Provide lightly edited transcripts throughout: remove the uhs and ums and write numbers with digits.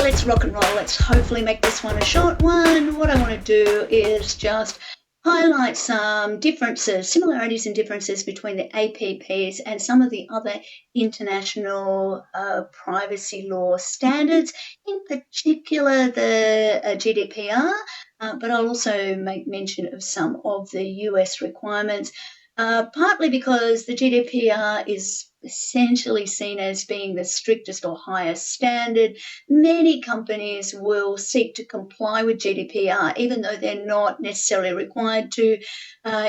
let's rock and roll. Let's hopefully make this one a short one. What I want to do is just highlight some differences, similarities and differences between the APPs and some of the other international privacy law standards, in particular the GDPR, but I'll also make mention of some of the US requirements, partly because the GDPR is essentially seen as being the strictest or highest standard. Many companies will seek to comply with GDPR, even though they're not necessarily required to,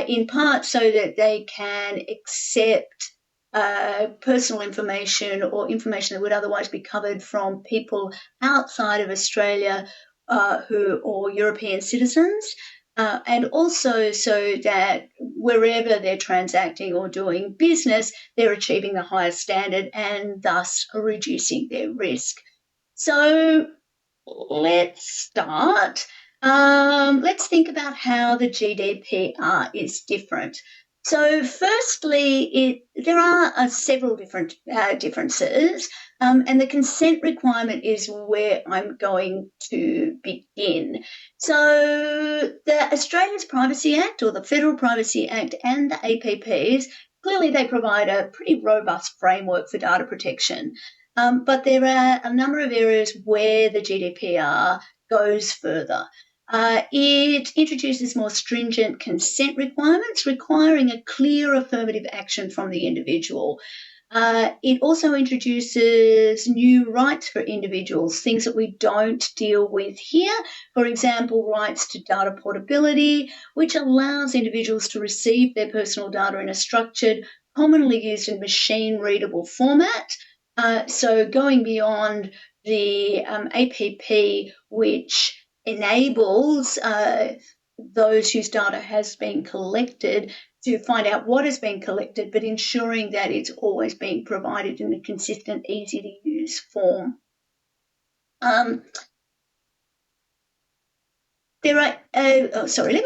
in part so that they can accept personal information or information that would otherwise be covered from people outside of Australia or European citizens. And also so that wherever they're transacting or doing business, they're achieving the highest standard and thus reducing their risk. So let's start. Let's think about how the GDPR is different. So firstly, there are several different differences, and the consent requirement is where I'm going to begin. So the Australia's Privacy Act, or the Federal Privacy Act, and the APPs, clearly they provide a pretty robust framework for data protection. But there are a number of areas where the GDPR goes further. It introduces more stringent consent requirements, requiring a clear affirmative action from the individual. It also introduces new rights for individuals, things that we don't deal with here. For example, rights to data portability, which allows individuals to receive their personal data in a structured, commonly used and machine-readable format. So going beyond the APP, which enables those whose data has been collected to find out what has been collected, but ensuring that it's always being provided in a consistent, easy-to-use form. Let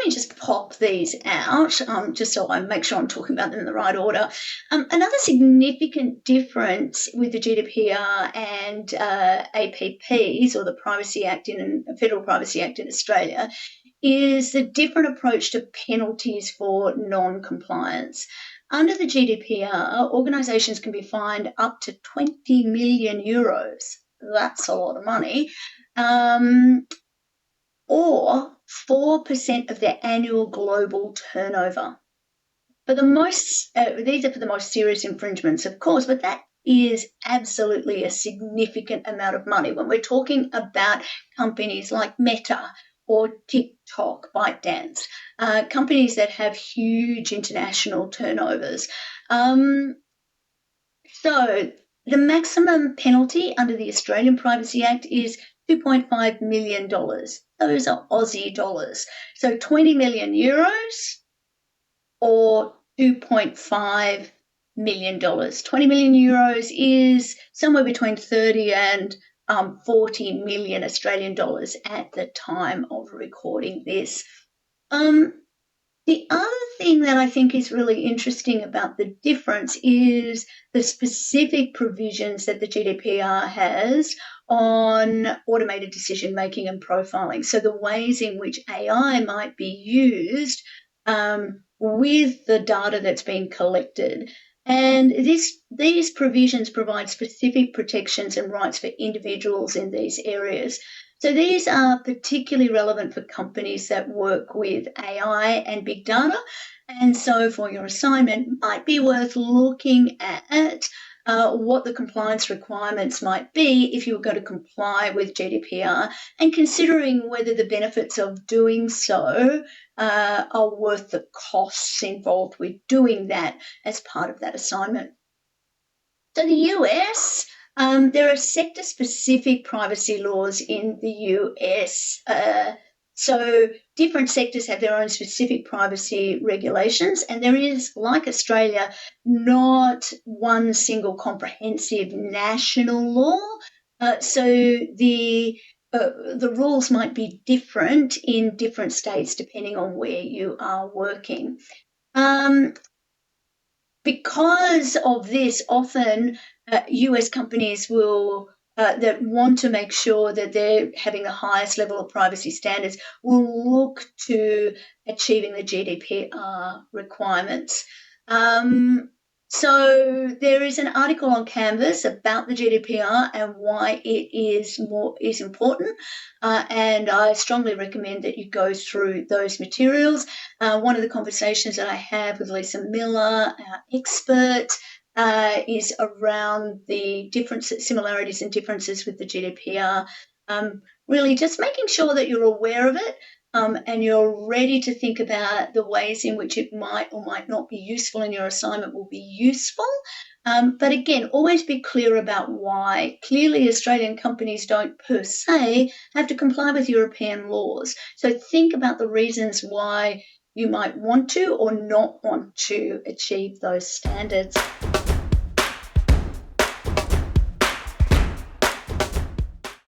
me just pop these out, just so I make sure I'm talking about them in the right order. Another significant difference with the GDPR and APPs, or the Privacy Act Federal Privacy Act in Australia, is the different approach to penalties for non-compliance. Under the GDPR, organisations can be fined up to 20 million euros. That's a lot of money. Or 4% of their annual global turnover. These are for the most serious infringements, of course, but that is absolutely a significant amount of money when we're talking about companies like Meta or TikTok, ByteDance, companies that have huge international turnovers. So the maximum penalty under the Australian Privacy Act is $2.5 million. Those are Aussie dollars. So 20 million euros or $2.5 million. 20 million euros is somewhere between 30 and 40 million Australian dollars at the time of recording this. The other thing that I think is really interesting about the difference is the specific provisions that the GDPR has on automated decision-making and profiling. So the ways in which AI might be used with the data that's been collected. And these provisions provide specific protections and rights for individuals in these areas. So these are particularly relevant for companies that work with AI and big data. And so for your assignment, it might be worth looking at what the compliance requirements might be if you were going to comply with GDPR, and considering whether the benefits of doing so are worth the costs involved with doing that as part of that assignment. So the US, there are sector-specific privacy laws in the US. So different sectors have their own specific privacy regulations, and there is, like Australia, not one single comprehensive national law. So the rules might be different in different states depending on where you are working. Because of this, often US companies will that want to make sure that they're having the highest level of privacy standards will look to achieving the GDPR requirements. So there is an article on Canvas about the GDPR and why it is important, and I strongly recommend that you go through those materials. One of the conversations that I have with Lisa Miller, our expert, is around the similarities and differences with the GDPR. Really just making sure that you're aware of it, and you're ready to think about the ways in which it might or might not be useful and your assignment will be useful. But again, always be clear about why. Clearly, Australian companies don't per se have to comply with European laws. So think about the reasons why you might want to or not want to achieve those standards.